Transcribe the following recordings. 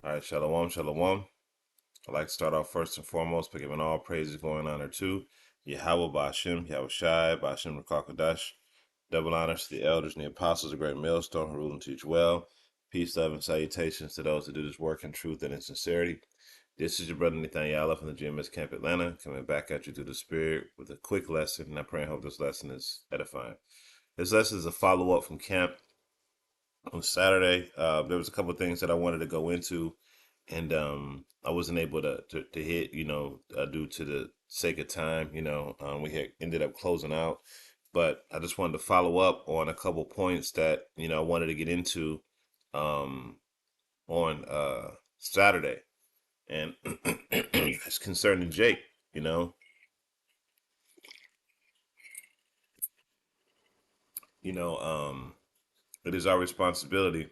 All right, shalom, shalom. I'd like to start off first and foremost by giving all praises, glory, and honor to Yahweh Ba'Shem, Yahweh Shai, Ba'Shem Rakakadash. Double honors to the elders and the apostles, a great millstone who rule and teach well. Peace, love, and salutations to those who do this work in truth and in sincerity. This is your brother Nathaniel from the GMS Camp Atlanta, coming back at you through the Spirit with a quick lesson, and I pray and hope this lesson is edifying. This lesson is a follow-up from camp on Saturday. There was a couple of things that I wanted to go into, and I wasn't able to hit, due to the sake of time. We had ended up closing out, but I just wanted to follow up on a couple points that I wanted to get into on Saturday, and it's concerning Jake. You know, you know, it is our responsibility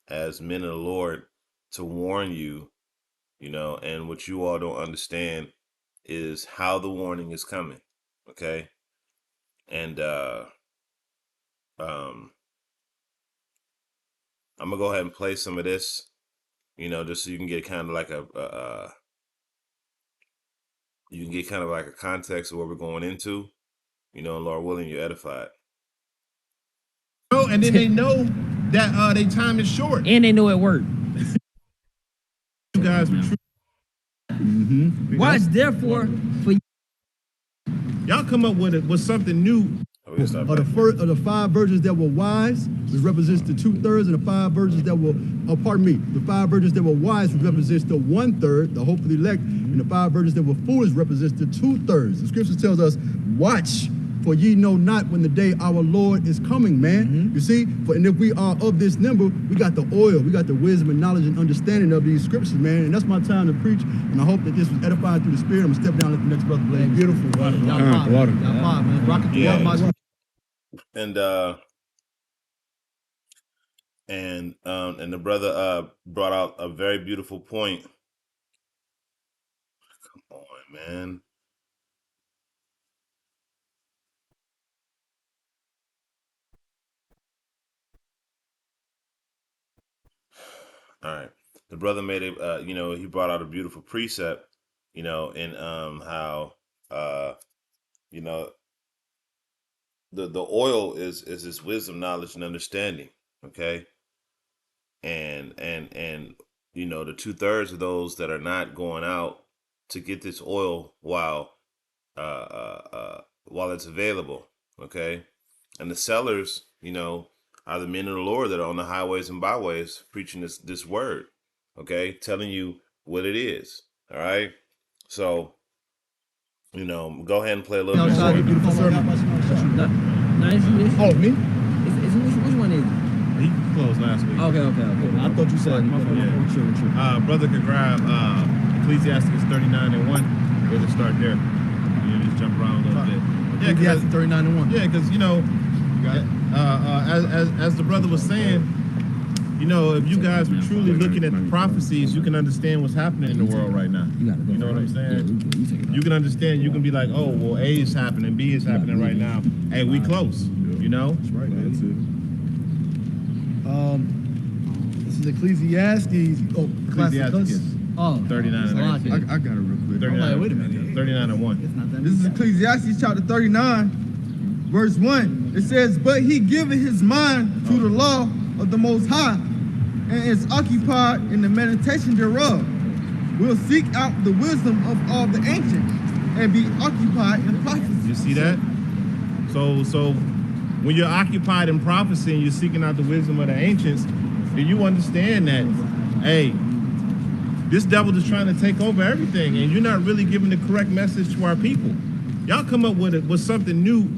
as men of the Lord to warn you, and what you all don't understand is how the warning is coming. Okay. And um I'm gonna go ahead and play some of this, just so you can get kind of like a context of what we're going into, and Lord willing, you're edified. Oh, and then they know that their time is short. And they know it worked. You guys were true. Watch, therefore, for Y'all come up with something new. We can stop Of back there. the five virgins that were wise, which represents the 2/3, and the five virgins that were, the five virgins that were wise, which represents the 1/3, the hope of the elect, and the five virgins that were foolish represents the 2/3. The scripture tells us, watch, for ye know not when the day our Lord is coming, man. You see, and if we are of this number, we got the oil, we got the wisdom and knowledge and understanding of these scriptures, man. And that's my time to preach, and I hope that this was edifying through the Spirit. I'm gonna step down and let the next brother play. beautiful water. Y'all five, water. Y'all five, man. Rocket the Yeah. water, And and the brother brought out a very beautiful point. Come on, man. All right. The brother made it, he brought out a beautiful precept, in how you know the oil is his wisdom, knowledge, and understanding. Okay. And the 2/3 of those that are not going out to get this oil while it's available. Okay. And the sellers, are the men of the Lord that are on the highways and byways preaching this word, okay, telling you what it is. All right. So, go ahead and play a little bit. Outside, beautiful sermon. Oh, me? Which one is it? He closed last week. Okay. I thought you said, Brother could grab Ecclesiastes 39:1. We'll just start there. You just jump around a little bit. Yeah, Ecclesiastes 39:1. Yeah, because as the brother was saying, if you guys were truly looking at the prophecies, you can understand what's happening in the world right now. You know what I'm saying? You can understand. You can be like, oh, well, A is happening, B is happening right now. Hey, we close. That's right. That's it. This is Ecclesiastes. Oh, Ecclesiastes. Oh, 39 I got it real quick. 39. wait a minute. 39:1. This is Ecclesiastes chapter 39, verse 1. It says, but he giveth his mind to the law of the Most High, and is occupied in the meditation thereof. Will seek out the wisdom of all the ancients, and be occupied in prophecy. You see that? So when you're occupied in prophecy and you're seeking out the wisdom of the ancients, do you understand that, hey, this devil is trying to take over everything, and you're not really giving the correct message to our people. Y'all come up with something new.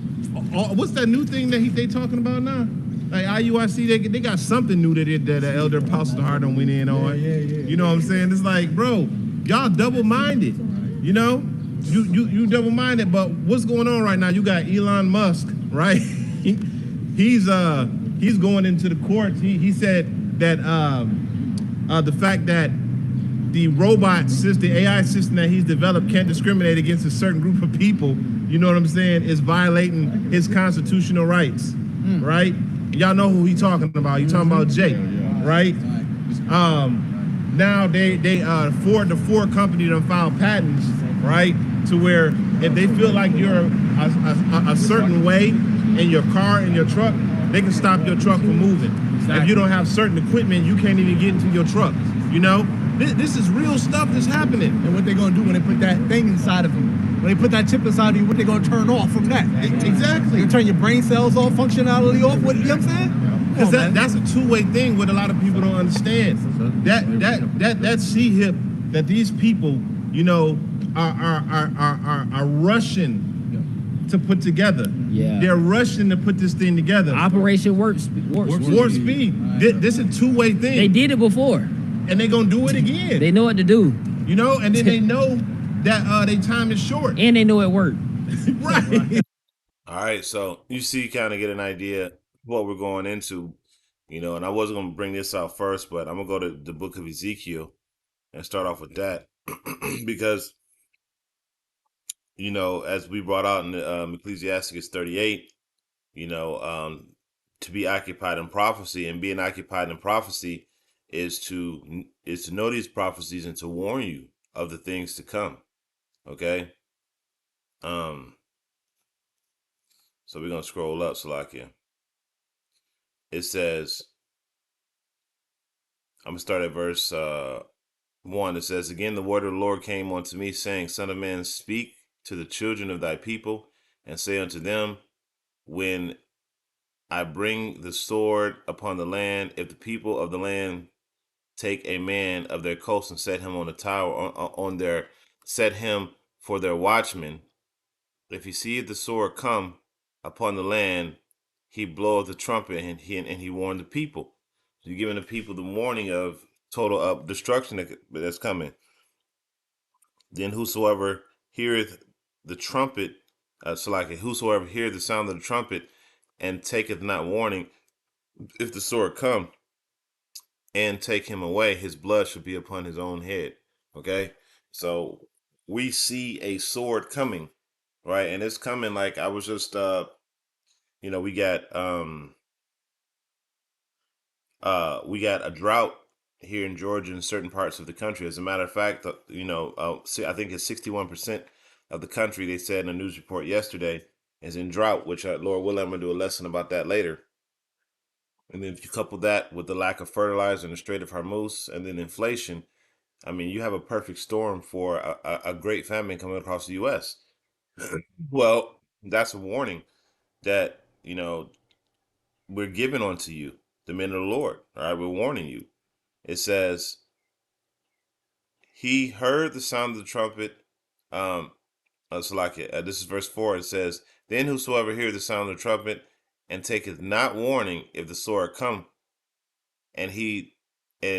What's that new thing that they talking about now? Like IUIC, they got something new that Elder Apostle Hardon went in on. Yeah. You know what I'm saying? It's like, bro, y'all double-minded. You double-minded. But what's going on right now? You got Elon Musk, right? he's going into the courts. He said that the fact that the robot system, the AI system that he's developed can't discriminate against a certain group of people, you know what I'm saying, is violating his constitutional rights, right? Y'all know who he talking about. You talking about Jake, right? Now the Ford company done filed patents, right? To where if they feel like you're a certain way in your car, in your truck, they can stop your truck from moving. If you don't have certain equipment, you can't even get into your truck. You know, this is real stuff that's happening. And what they gonna do when they put that thing inside of you? When they put that chip inside of you, what they gonna turn off from that? Exactly. You turn your brain cells off, functionality off. What, you know what I'm saying? Because that's a two-way thing. What a lot of people don't understand. That C-hip that these people, you know, are rushing to put together. Yeah. They're rushing to put this thing together. Operation Warp Speed. This is a two-way thing. They did it before. And they're gonna do it again. They know what to do. You know, and then they know that their time is short. And they know it worked. Right. All right, so you see, kind of get an idea what we're going into, you know, and I wasn't going to bring this out first, but I'm going to go to the book of Ezekiel and start off with that because, you know, as we brought out in Ecclesiastes 38, you know, to be occupied in prophecy, and being occupied in prophecy is to know these prophecies and to warn you of the things to come. Okay. So we're going to scroll up, Salakia. It says, I'm going to start at verse 1. It says, Again, the word of the Lord came unto me, saying, Son of man, speak to the children of thy people, and say unto them, when I bring the sword upon the land, if the people of the land take a man of their coast and set him on the tower, set him for their watchman, if he seeth the sword come upon the land, he bloweth the trumpet, and he warned the people. So you're giving the people the warning of total destruction that's coming. Then whosoever heareth the trumpet, whosoever heareth the sound of the trumpet, and taketh not warning, if the sword come and take him away, his blood should be upon his own head. Okay, so we see a sword coming, right? And it's coming like I was just, you know, we got a drought here in Georgia and certain parts of the country. As a matter of fact, you know, I think it's 61% of the country, they said in a news report yesterday, is in drought, which Lord willing, I'm going to do a lesson about that later. And then if you couple that with the lack of fertilizer in the Strait of Hormuz and then inflation, I mean, you have a perfect storm for a great famine coming across the U.S. Well, that's a warning that, you know, we're giving unto you, the men of the Lord. All right, we're warning you. It says, he heard the sound of the trumpet. This is verse 4. It says, Then whosoever heareth the sound of the trumpet and taketh not warning, if the sword come and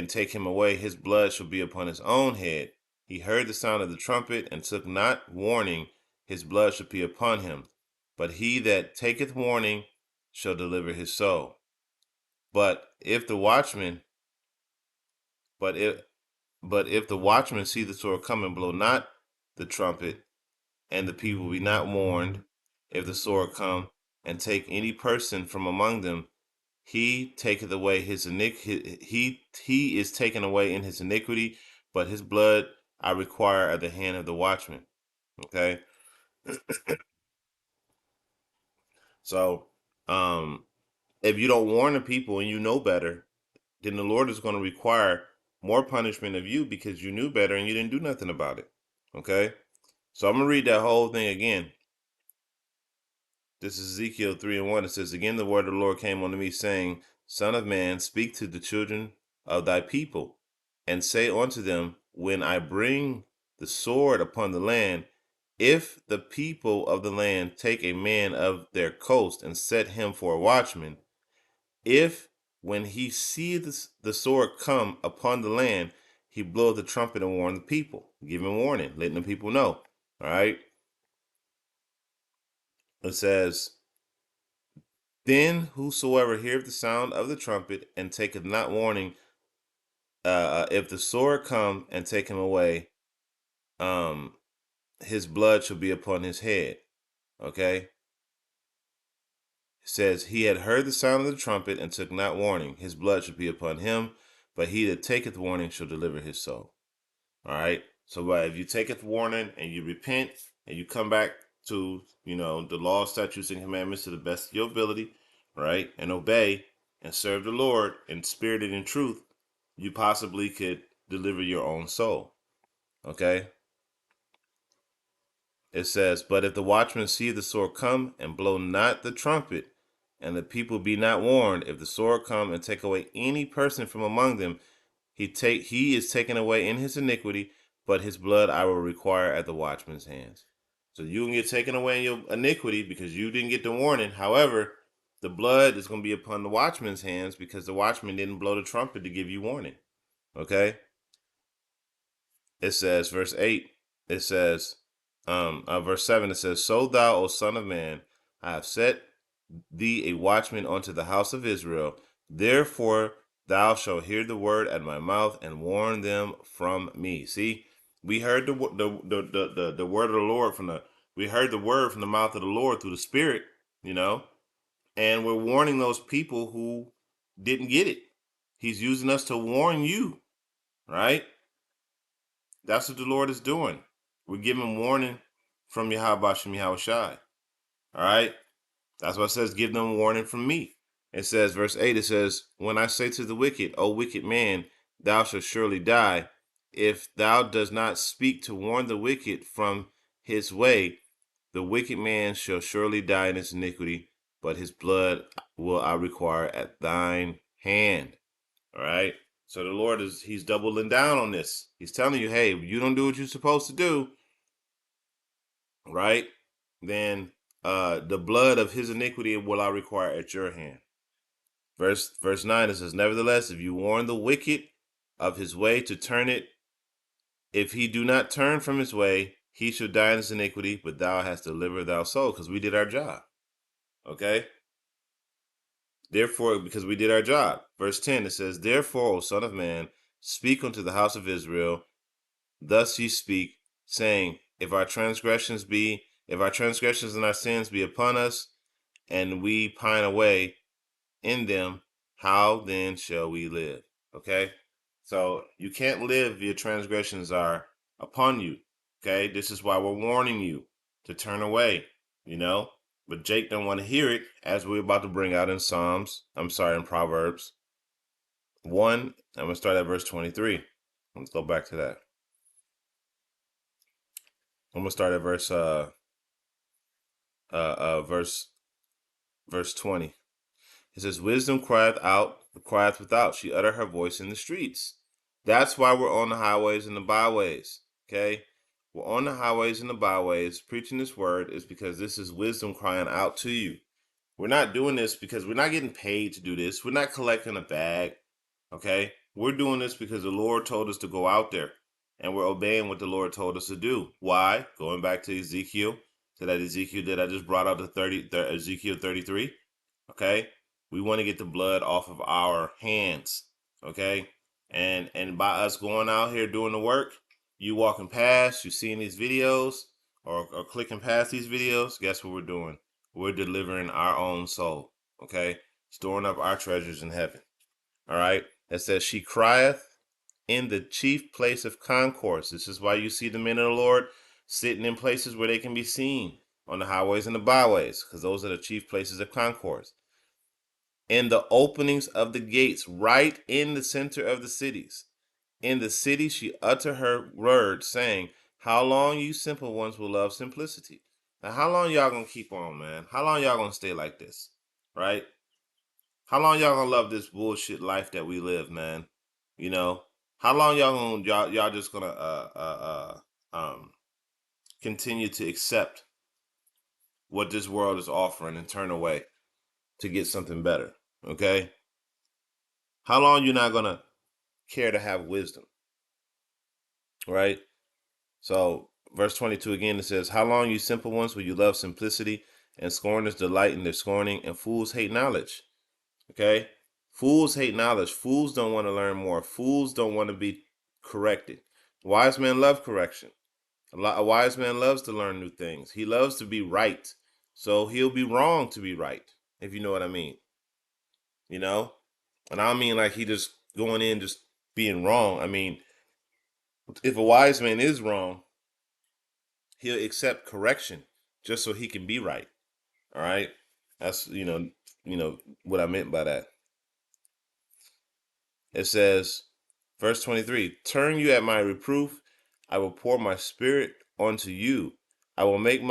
take him away, his blood shall be upon his own head. He heard the sound of the trumpet and took not warning, his blood shall be upon him. But he that taketh warning shall deliver his soul. But if the watchman see the sword come and blow not the trumpet, and the people be not warned, if the sword come and take any person from among them, he taketh away his iniquity. He is taken away in his iniquity, but his blood I require at the hand of the watchman. Okay. So, if you don't warn the people and you know better, then the Lord is going to require more punishment of you because you knew better and you didn't do nothing about it. Okay. So I'm going to read that whole thing again. This is Ezekiel 3:1. It says, Again, the word of the Lord came unto me, saying, Son of man, speak to the children of thy people, and say unto them, when I bring the sword upon the land, if the people of the land take a man of their coast and set him for a watchman, if when he seeth the sword come upon the land, he bloweth the trumpet and warn the people, giving warning, letting the people know. All right. It says, Then whosoever heareth the sound of the trumpet and taketh not warning, if the sword come and take him away, his blood shall be upon his head. Okay. It says, he had heard the sound of the trumpet and took not warning, his blood should be upon him. but he that taketh warning shall deliver his soul. All right. So if you taketh warning and you repent and you come back to, the law, statutes, and commandments to the best of your ability, right, and obey and serve the Lord in spirit and in truth, you possibly could deliver your own soul. Okay. It says, but if the watchman see the sword come and blow not the trumpet, and the people be not warned, if the sword come and take away any person from among them, he is taken away in his iniquity, but his blood I will require at the watchman's hands. So you can get taken away in your iniquity because you didn't get the warning. However, the blood is going to be upon the watchman's hands because the watchman didn't blow the trumpet to give you warning. Okay? It says, verse 8, it says, verse 7, it says, so thou, O son of man, I have set thee a watchman unto the house of Israel. Therefore thou shalt hear the word at my mouth and warn them from me. See, we heard the word of the Lord we heard the word from the mouth of the Lord through the Spirit, and we're warning those people who didn't get it. He's using us to warn you, right? That's what the Lord is doing. We're giving warning from Yahweh Shem Yahweh Shai. All right? That's what it says, give them warning from me. It says, verse 8, it says, when I say to the wicked, O wicked man, thou shalt surely die, if thou dost not speak to warn the wicked from his way, the wicked man shall surely die in his iniquity, but his blood will I require at thine hand. All right? So the Lord he's doubling down on this. He's telling you, hey, if you don't do what you're supposed to do, right, then the blood of his iniquity will I require at your hand. Verse 9, it says, nevertheless, if you warn the wicked of his way to turn it, if he do not turn from his way, he shall die in his iniquity, but thou hast delivered thy soul, because we did our job. Okay? Therefore, because we did our job. Verse 10, it says, therefore, O son of man, speak unto the house of Israel, thus ye speak, saying, if our transgressions and our sins be upon us, and we pine away in them, how then shall we live? Okay? So you can't live if your transgressions are upon you. Okay? This is why we're warning you to turn away, But Jake don't want to hear it, as we're about to bring out in in Proverbs 1. I'm going to start at verse 23. Let's go back to that. I'm going to start at verse 20. It says, wisdom crieth without. She uttered her voice in the streets. That's why we're on the highways and the byways. Okay? We're on the highways and the byways preaching this word is because this is wisdom crying out to you. We're not doing this because we're not getting paid to do this. We're not collecting a bag. Okay? We're doing this because the Lord told us to go out there. And we're obeying what the Lord told us to do. Why? Going back to Ezekiel, to that Ezekiel that I just brought out to Ezekiel 33. Okay? We want to get the blood off of our hands, okay? And by us going out here doing the work, you walking past, you seeing these videos or clicking past these videos, guess what we're doing? We're delivering our own soul, okay? Storing up our treasures in heaven, all right? It says, she crieth in the chief place of concourse. This is why you see the men of the Lord sitting in places where they can be seen on the highways and the byways, because those are the chief places of concourse. In the openings of the gates, right in the center of the cities. In the city she utter her word, saying, how long you simple ones will love simplicity? Now, how long y'all gonna keep on, man? How long y'all gonna stay like this, right? How long y'all gonna love this bullshit life that we live, man? How long y'all just gonna continue to accept what this world is offering and turn away to get something better? Okay? How long you not gonna care to have wisdom? Right? So verse 22 again, it says, how long, you simple ones, will you love simplicity, and scorners delight in their scorning, and fools hate knowledge? Okay? Fools hate knowledge. Fools don't want to learn more. Fools don't want to be corrected. Wise men love correction. A wise man loves to learn new things. He loves to be right. So he'll be wrong to be right, if you know what I mean. And I don't mean like he just going in, just being wrong. I mean, if a wise man is wrong, he'll accept correction just so he can be right. All right, that's what I meant by that. It says, verse 23, turn you at my reproof, I will pour my spirit onto you. I will make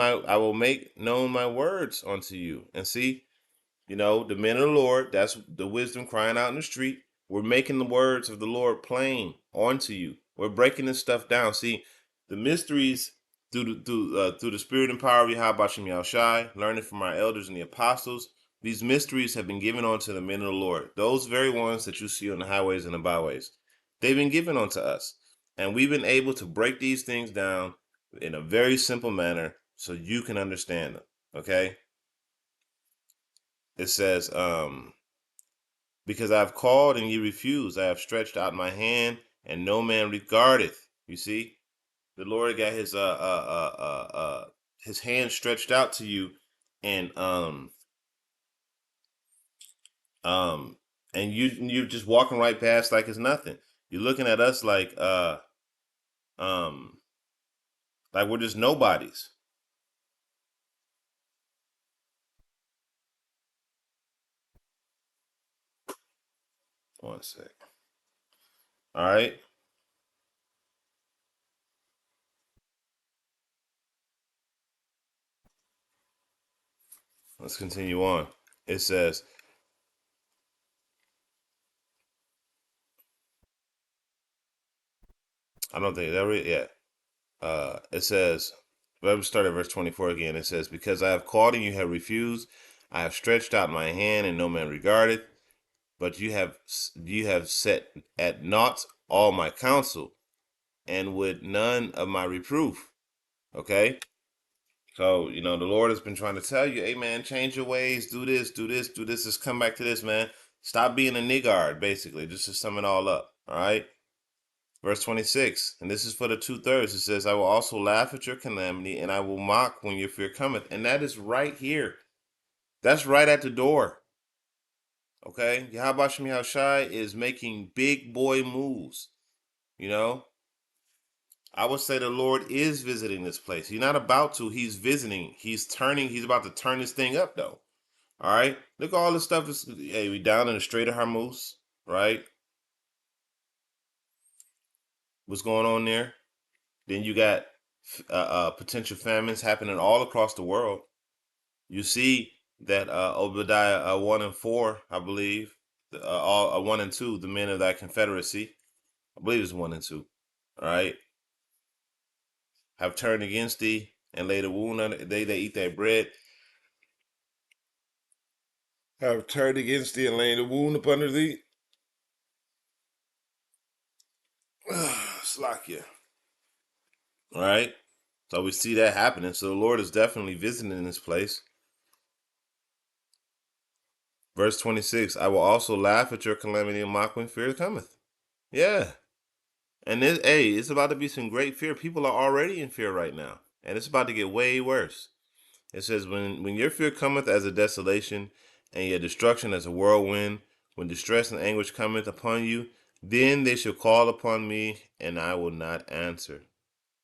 known my words unto you. And see, the men of the Lord, that's the wisdom crying out in the street. We're making the words of the Lord plain onto you. We're breaking this stuff down. See, the mysteries through the spirit and power of Yahweh Shem Yahushai, learning from our elders and the apostles. These mysteries have been given unto the men of the Lord. Those very ones that you see on the highways and the byways. They've been given unto us. And we've been able to break these things down in a very simple manner so you can understand them. Okay? It says, because I have called and ye refuse, I have stretched out my hand and no man regardeth. You see? The Lord got his hand stretched out to you, and you're just walking right past like it's nothing. You're looking at us like we're just nobodies. One sec. All right. Let's continue on. It says, I don't think that really yet. It says, let me start at verse 24 again. It says, because I have called and you have refused, I have stretched out my hand and no man regardeth, but you have set at naught all my counsel, and with none of my reproof. Okay? So, the Lord has been trying to tell you, hey man, change your ways, do this, do this, do this. Just come back to this, man. Stop being a niggard, basically, just to sum it all up. All right. Verse 26, and this is for the 2/3. It says, I will also laugh at your calamity, and I will mock when your fear cometh. And that is right here. That's right at the door. Okay? Yahweh Shem Yahushai is making big boy moves. I would say the Lord is visiting this place. He's not about to, he's visiting. He's about to turn this thing up though. All right. Look at all this stuff. Hey, we down in the Strait of Hormuz, right? What's going on there? Then you got potential famines happening all across the world. You see that Obadiah 1 and 4, I believe, all 1 and 2, the men of that confederacy, I believe it's 1 and 2. All right. Have turned against thee and laid a wound on they eat their bread. Have turned against thee and laid a wound upon thee. Slakia. All right. So we see that happening. So the Lord is definitely visiting this place. Verse 26, I will also laugh at your calamity and mock when fear cometh. Yeah. And it's about to be some great fear. People are already in fear right now. And it's about to get way worse. It says, when your fear cometh as a desolation, and your destruction as a whirlwind, when distress and anguish cometh upon you, then they shall call upon me, and I will not answer.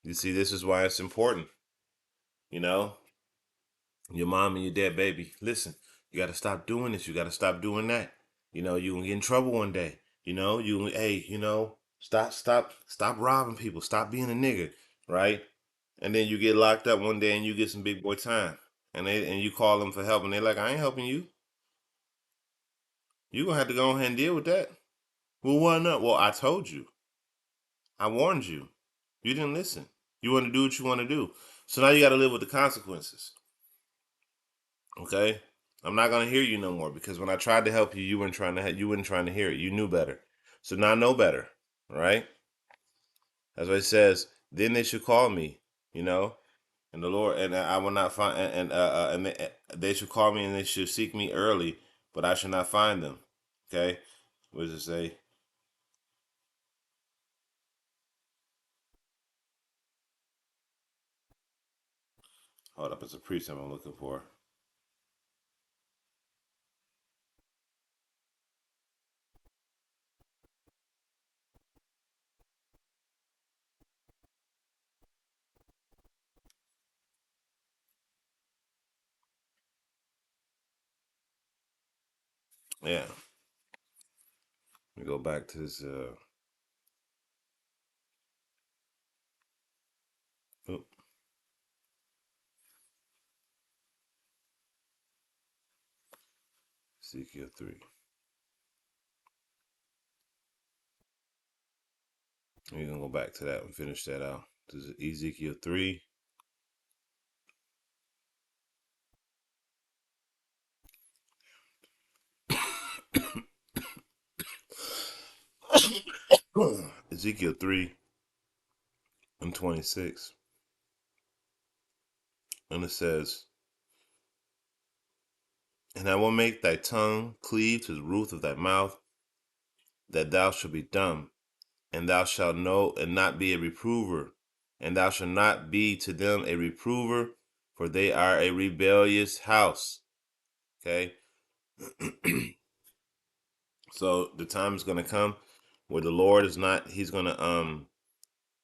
You see, this is why it's important. Your mom and your dad, baby, listen, you got to stop doing this. You got to stop doing that. You can get in trouble one day. Stop robbing people. Stop being a nigger, right? And then you get locked up one day and you get some big boy time. And you call them for help and they're like, I ain't helping you. You're going to have to go ahead and deal with that. Well, why not? Well, I told you. I warned you. You didn't listen. You want to do what you want to do. So now you got to live with the consequences. Okay? I'm not going to hear you no more because when I tried to help you, you weren't trying to hear it. You knew better. So now I know better. All right? That's what it says. Then they should call me, and the Lord, and I will not find, and they should call me and they should seek me early, but I shall not find them. Okay? What does it say? Hold up, it's a precept I'm looking for. Yeah. Let me go back to this. Oh, Ezekiel 3. We're going to go back to that and finish that out. This is Ezekiel 3. Ezekiel 3 and 26. And it says, and I will make thy tongue cleave to the roof of thy mouth, that thou shalt be dumb, and thou shalt know and not be a reprover, and thou shalt not be to them a reprover, for they are a rebellious house. Okay? So the time is going to come where the Lord is not, he's going to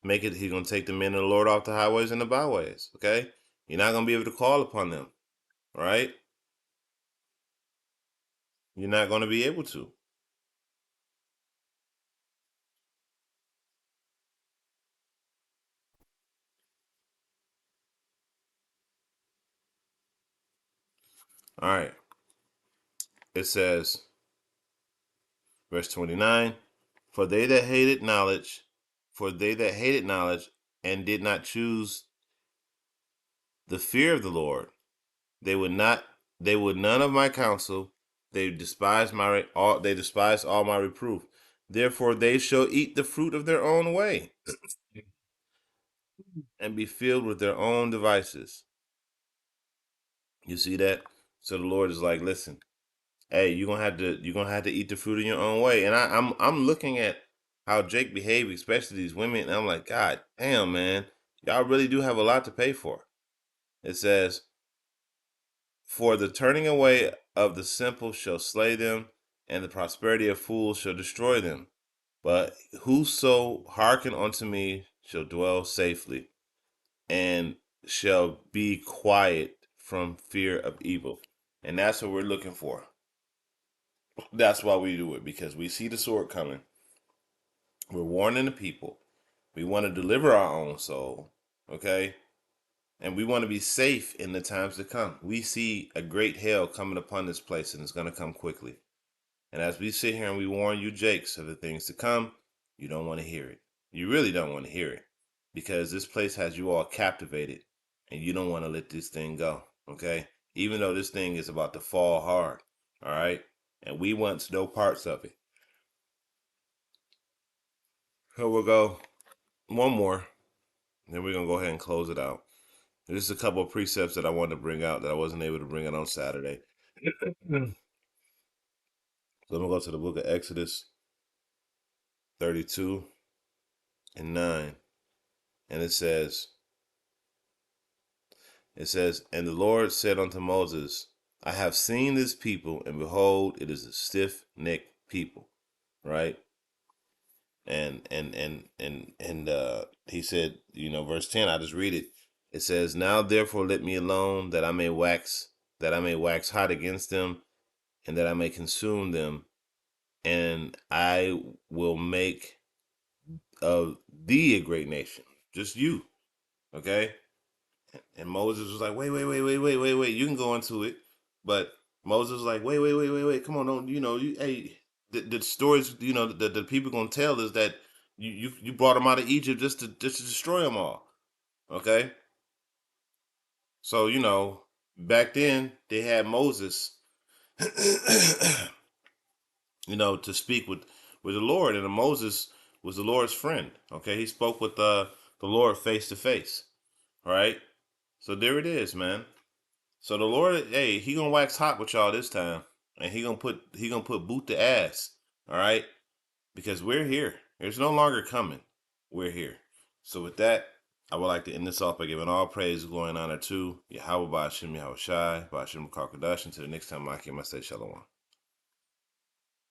make it, he's going to take the men of the Lord off the highways and the byways. Okay? You're not going to be able to call upon them. Right? You're not going to be able to. All right. It says, verse 29, for they that hated knowledge, and did not choose the fear of the Lord, they would none of my counsel, they despised all my reproof. Therefore they shall eat the fruit of their own way, and be filled with their own devices. You see that? So the Lord is like, listen, hey, you're gonna have to eat the fruit in your own way. And I'm looking at how Jake behaved, especially these women, and I'm like, God damn, man, y'all really do have a lot to pay for. It says, for the turning away of the simple shall slay them, and the prosperity of fools shall destroy them. But whoso hearken unto me shall dwell safely, and shall be quiet from fear of evil. And that's what we're looking for. That's why we do it, because we see the sword coming. We're warning the people. We want to deliver our own soul, okay? And we want to be safe in the times to come. We see a great hell coming upon this place, and it's going to come quickly. And as we sit here and we warn you, Jakes, of the things to come, you don't want to hear it. You really don't want to hear it, because this place has you all captivated, and you don't want to let this thing go, okay? Even though this thing is about to fall hard, all right? And we want no parts of it. So we'll go one more, then we're going to go ahead and close it out. There's just a couple of precepts that I wanted to bring out that I wasn't able to bring out on Saturday. So I'm going to go to the book of Exodus 32 and 9. And it says, and the Lord said unto Moses, I have seen this people, and behold, it is a stiff-necked people, right? And he said, verse 10, I just read it. It says, now therefore let me alone, that I may wax hot against them, and that I may consume them, and I will make of thee a great nation. Just you. Okay? And Moses was like, wait. You can go into it. But Moses was like, wait. Come on, don't, hey, the stories, the people gonna tell is that you brought them out of Egypt just to destroy them all. Okay? So, back then they had Moses, to speak with the Lord, and Moses was the Lord's friend. Okay? He spoke with the Lord face to face. Right? So there it is, man. So the Lord, hey, he gonna wax hot with y'all this time, and he gonna put boot to ass, all right? Because we're here. It's no longer coming. We're here. So with that, I would like to end this off by giving all praise, glory, and honor to Yahweh Ba'ashem, Yahweh Shai, Ba'ashem Karkadash. Until the next time, I say shalom.